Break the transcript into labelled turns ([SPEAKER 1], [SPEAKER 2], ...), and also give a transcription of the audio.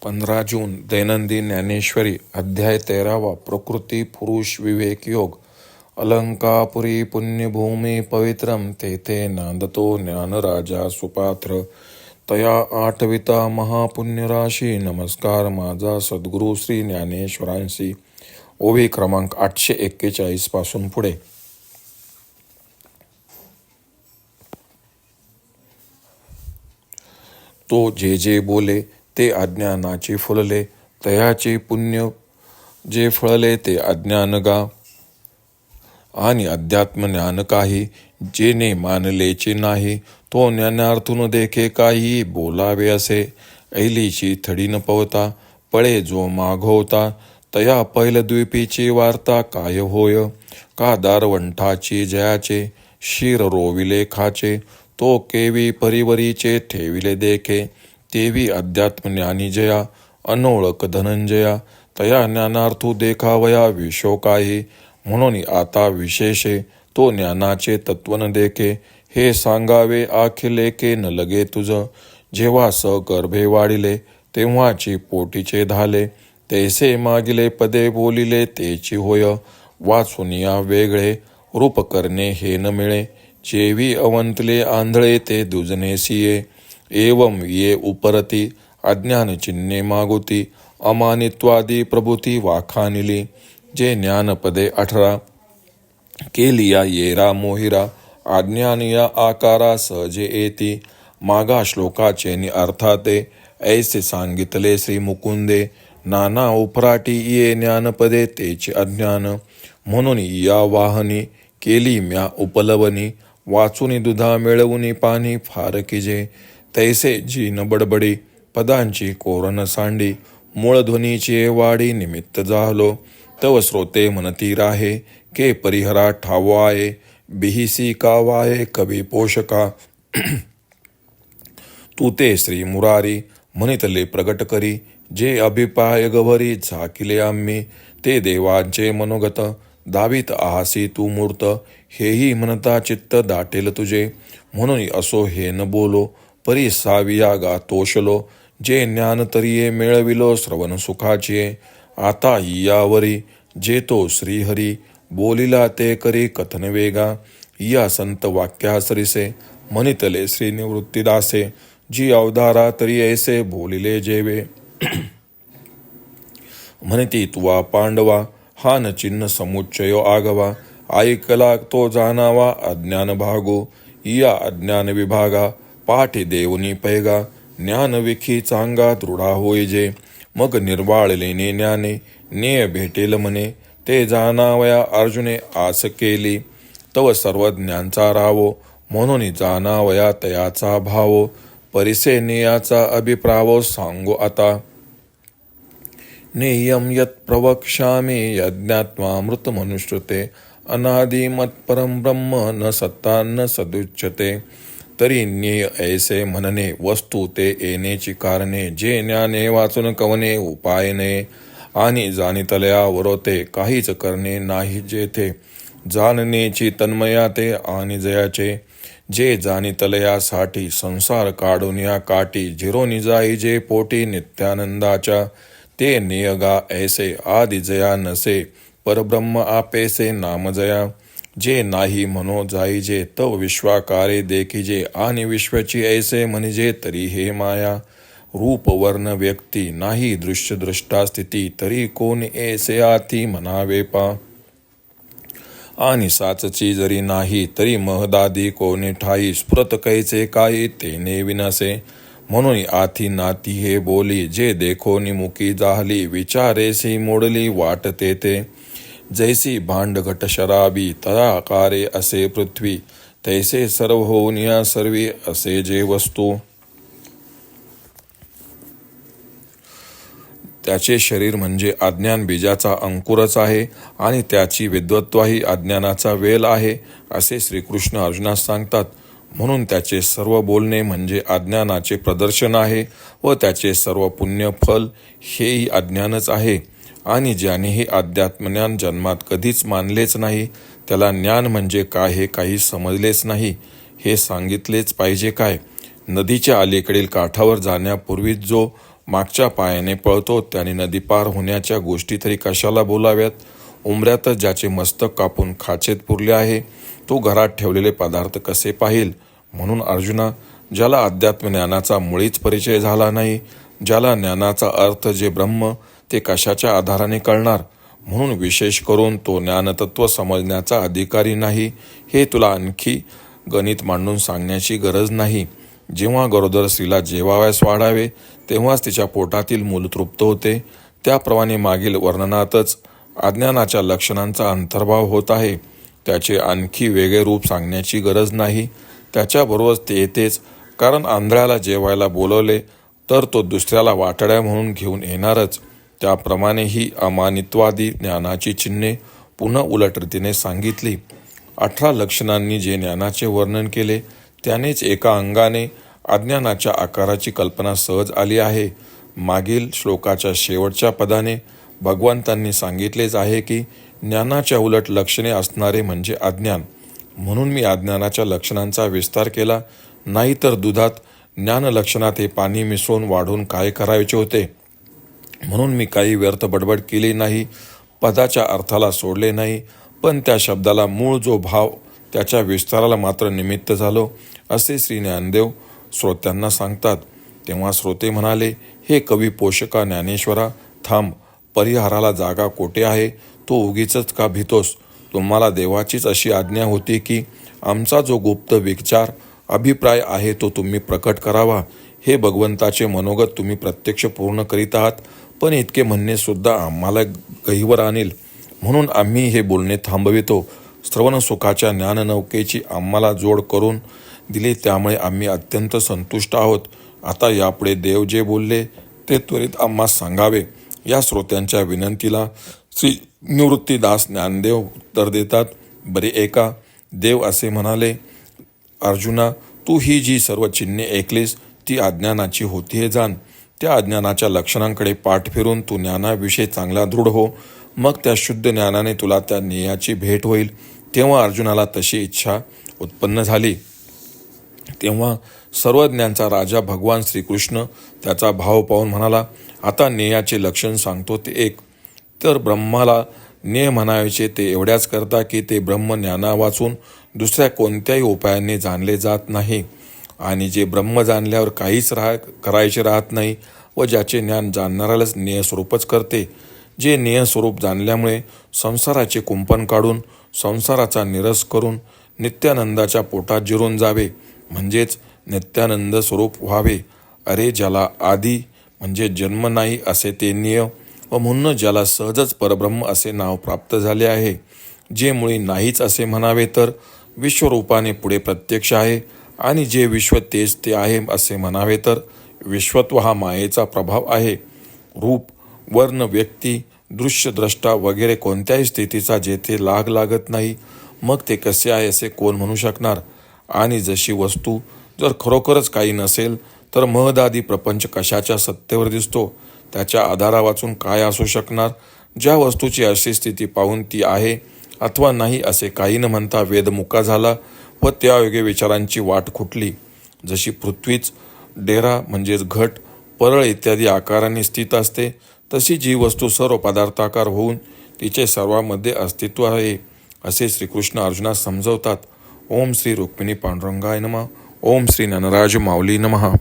[SPEAKER 1] 15 जून दैनंदिन ज्ञानेश्वरी अध्याय 13 प्रकृती पुरुष विवेक योग. अलंकापुरी पुण्यभूमी पवित्रम तेथे नांदतो ज्ञानराजा सुपात्र. तया आठविता महापुण्यराशी नमस्कार माझा सद्गुरू श्री ज्ञानेश्वरांशी. ओवी क्रमांक 841 पासून पुढे. तो जे जे बोले ते अज्ञानाचे फुलले, तयाचे पुण्य जे फळले ते अज्ञान गा. आणि अध्यात्म ज्ञान काही जेने मानलेचे नाही, तो ज्ञानार्थून देखे काही बोलावे असे. ऐलीची थडी न पवता पळे जो मागवता, तया पैलद्वीपीची वार्ता काय होय. का दारवंठाची जयाचे शिर रोविले खाचे, तो केवी परिवरीचे ठेविले देखे. तेवी अध्यात्मज्ञानी जया अनोळख धनंजया, तया ज्ञानार्थू देखावया विशो काही. म्हणून आता विशेषे तो ज्ञानाचे तत्व न देखे, हे सांगावे आखिलेके न लगे तुझ. जेव्हा गर्भे वाढिले तेव्हाची पोटीचे धाले, तैसे मागिले पदे बोलिले तेची होय. वाचुनिया वेगळे रूप करणे हे न मिळे, जेवी अवंतले आंधळे ते दुजने सिये. एवं ये उपरती अज्ञान चिन्हे मागुती, अमानित्वादी प्रभूती वाखानिली. जे ज्ञानपदे 18 केलिया येरा मोहिरा, अज्ञान या आकारा सहजे येती. मागा श्लोकाचे नि अर्थाते ऐसे सांगितले श्री मुकुंदे. नाना उपराटी ये ज्ञानपदे तेचे अज्ञान, म्हणून या वाहनी केली म्या उपलवनी. वाचुनी दुधा मिळवुनी पाणी फार किजे, तैसे जी न बडबडी पदांची कोरन सांडी. मूळध्वनीची वाडी निमित्त झालो, तव श्रोते म्हणती राहे के परिहरा ठावो आहे. बिहिसी का वाये कवी पोषका, तू ते श्री मुरारी म्हणितले प्रगट करी. जे अभिपाय गवरी झाकिले आम्ही, ते देवांचे मनोगत दावीत आहासी तू मूर्त. हेही म्हणता चित्त दाटेल तुझे, म्हणून असो हे न बोलो परी साविया गातोषलो. जे ज्ञान तरिये मिळविलो श्रवण सुखाचिये. आता यावरी जे तो श्रीहरी बोलिला ते करी कथन वेगा. या संत वाक्यासरिसे म्हणितले श्री निवृत्तीदासे. जी अवधारा तरी ऐसे बोलिले जेवे. म्हणती तुवा पांडवा हा न चिन्ह समुच्चयो आगवा. ऐकला तो जाणावा अज्ञान भागो. या अज्ञान विभागा पाठी देवनी पैगा. ज्ञान विखी चांगा दृढा होय जे, मग निर्वाळलेने ज्ञाने नेय भेटेल म्हणे. ते जाणावया अर्जुने आस केली, तव सर्वज्ञांचा रावो. म्हणून जाणावया तयाचा भावो, परिसे नेयाचा अभिप्रावो सांगो आता. नेयम यत् प्रवक्ष्यामि यज्ञात्वामृत मनुष्यते. अनादि मत्परम ब्रह्म न सत्ता न सदुच्यते. तरी ज्ञेय ऐसे म्हणणे वस्तू ते येण्याची कारणे. जे ज्ञाने वाचून कवने उपाय नये, आणि जाणितलयावर ते काहीच करणे नाही जेथे. जाणण्याची तन्मया ते आणि जयाचे, जे जाणितलयासाठी संसार काढून या काठी. झिरोनी जाई जे पोटी नित्यानंदाच्या, ते नियगा ऐसे आदि जया नसे. परब्रह्म आपेसे नामजया. जे नाही म्हणो जाई जे तव विश्वाकारे देखिजे. आणि विश्वची ऐसे म्हणजे तरी हे माया. रूप वर्ण व्यक्ती नाही दृश्य दृष्टा स्थिती, तरी कोण ऐसे आती म्हणावे पा. आणि साचची जरी नाही तरी महदादी कोणी ठाई. स्फुरत कैचे काही तेने विनसे, म्हणून आथी नाती हे बोली. जे देखोनी मुकी जाहली विचारेसी मोडली वाट तेथे. जैसी भांडघट शराबी तया आकारे असे पृथ्वी, तैसे सर्व होऊन या सर्वी असे जे वस्तू. त्याचे शरीर म्हणजे अज्ञान बीजाचा अंकुरच आहे, आणि त्याची विद्वत्वाही अज्ञानाचा वेल आहे असे श्रीकृष्ण अर्जुनास सांगतात. म्हणून त्याचे सर्व बोलणे म्हणजे अज्ञानाचे प्रदर्शन आहे, व त्याचे सर्व पुण्य फल हेही अज्ञानच आहे. आणि ज्याने हे अध्यात्मज्ञान जन्मात कधीच मानलेच नाही, त्याला ज्ञान म्हणजे काय हे काही समजलेच नाही. हे सांगितलेच पाहिजे काय. नदीच्या अलीकडील काठावर जाण्यापूर्वीच जो मागच्या पायाने पळतो त्याने नदी पार होण्याच्या गोष्टी तरी कशाला बोलाव्यात. उंबऱ्यातच ज्याचे मस्तक कापून खाचेत पुरले आहे तो घरात ठेवलेले पदार्थ कसे पाहिल. म्हणून अर्जुना, ज्याला अध्यात्म ज्ञानाचा मुळीच परिचय झाला नाही, ज्याला ज्ञानाचा अर्थ जे ब्रह्म ते कशाच्या आधाराने कळणार. म्हणून विशेष करून तो ज्ञानतत्व समजण्याचा अधिकारी नाही, हे तुला आणखी गणित मांडून सांगण्याची गरज नाही. जेव्हा गरोदर स्त्रीला जेवावयास वाढावे तेव्हाच तिच्या पोटातील मूल तृप्त होते. त्याप्रमाणे मागील वर्णनातच अज्ञानाच्या लक्षणांचा अंतर्भाव होत आहे. त्याचे आणखी वेगळे रूप सांगण्याची गरज नाही. त्याच्याबरोबरच ते येतेच, कारण आंधळ्याला जेवायला बोलवले तर तो दुसऱ्याला वाटड्या म्हणून घेऊन येणारच. त्याप्रमाणे ही अमानित्वादी ज्ञानाची चिन्हे पुन्हा उलट रीतीने सांगितली. 18 लक्षणांनी जे ज्ञानाचे वर्णन केले त्यानेच एका अंगाने अज्ञानाच्या आकाराची कल्पना सहज आली आहे. मागील श्लोकाच्या शेवटच्या पदाने भगवंतांनी सांगितलेच आहे की ज्ञानाच्या उलट लक्षणे असणारे म्हणजे अज्ञान. म्हणून मी अज्ञानाच्या लक्षणांचा विस्तार केला, नाही तर दुधात ज्ञान लक्षणात हे पाणी मिसळून वाढून काय करायचे होते. म्हणून मी काही व्यर्थ बडबड केली नाही, पदाच्या अर्थाला सोडले नाही, पण त्या शब्दाला मूळ जो भाव त्याच्या विस्ताराला मात्र निमित्त झालो, असे श्री ज्ञानदेव श्रोत्यांना सांगतात. तेव्हा श्रोते म्हणाले, हे कवी पोषका ज्ञानेश्वरा, थांब, परिहाराला जागा कोठे आहे, तो उगीचच का भीतोस. तुम्हाला देवाचीच अशी आज्ञा होती की आमचा जो गुप्त विचार अभिप्राय आहे तो तुम्ही प्रकट करावा. हे भगवंताचे मनोगत तुम्ही प्रत्यक्ष पूर्ण करीत आहात, पण इतके म्हणणे सुद्धा आम्हाला गहिवर आणेल, म्हणून आम्ही हे बोलणे थांबवितो. श्रवण सुखाच्या ज्ञाननौकेची आम्हाला जोड करून दिली, त्यामुळे आम्ही अत्यंत संतुष्ट आहोत. आता यापुढे देव जे बोलले ते त्वरित आम्हास सांगावे. या श्रोत्यांच्या विनंतीला श्री निवृत्तीदास ज्ञानदेव उत्तर देतात. बरे ऐका. देव असे म्हणाले, अर्जुना, तू ही जी सर्व चिन्हे ऐकलीस ती अज्ञानाची होती हे जाण. त्या अज्ञानाच्या लक्षणांकडे पाठ फिरून तू ज्ञानाविषयी चांगला दृढ हो. मग त्या शुद्ध ज्ञानाने तुला त्या ज्ञेयाची भेट होईल. तेव्हा अर्जुनाला तशी इच्छा उत्पन्न झाली. तेव्हा सर्वज्ञांचा राजा भगवान श्रीकृष्ण त्याचा भाव पाहून म्हणाला, आता ज्ञेयाचे लक्षण सांगतो ते एक. तर ब्रह्माला ज्ञेय म्हणायचे ते एवढ्याच करता की ते ब्रह्म ज्ञाना वाचून दुसऱ्या कोणत्याही उपायाने जाणले जात नाही, आणि जे ब्रह्म जाणल्यावर काहीच करायचे राहत नाही व ज्याचे ज्ञान जाणणाऱ्यालाच ज्ञेय स्वरूपच करते. जे ज्ञेय स्वरूप जाणल्यामुळे संसाराचे कुंपण काढून संसाराचा निरस करून नित्यानंदाच्या पोटात जिरून जावे, म्हणजेच नित्यानंद स्वरूप व्हावे. अरे, ज्याला आदी म्हणजे जन्म नाही असे ते ज्ञेय व म्हणून ज्याला सहजच परब्रह्म असे नाव प्राप्त झाले आहे. जे मुळी नाहीच असे म्हणावे तर विश्वरूपाने पुढे प्रत्यक्ष आहे, आणि जे विश्व तेच ते आहे असे म्हणावे तर विश्वत्व हा मायेचा प्रभाव आहे. रूप, वर्ण, व्यक्ती, दृश्य, द्रष्टा वगैरे कोणत्याही स्थितीचा जेथे लागत नाही, मग ते कसे आहे असे कोण म्हणू शकणार. आणि जशी वस्तू जर खरोखरच काही नसेल तर महदादी प्रपंच कशाच्या सत्तेवर दिसतो, त्याच्या आधारा वाचून काय असू शकणार. ज्या वस्तूची अशी स्थिती पाहून ती आहे अथवा नाही असे काही न म्हणता वेद मुका झाला व त्यायोगे विचारांची वाट खुटली. जशी पृथ्वीच डेरा म्हणजेच घट, परळ इत्यादी आकाराने स्थित असते, तशी जी वस्तू सर्व पदार्थाकार होऊन तिचे सर्वांमध्ये अस्तित्व आहे, असे श्रीकृष्ण अर्जुनास समजवतात. ओम श्री रुक्मिणी पांडुरंगाय नमः. ओम श्री ननराज माऊली नमः.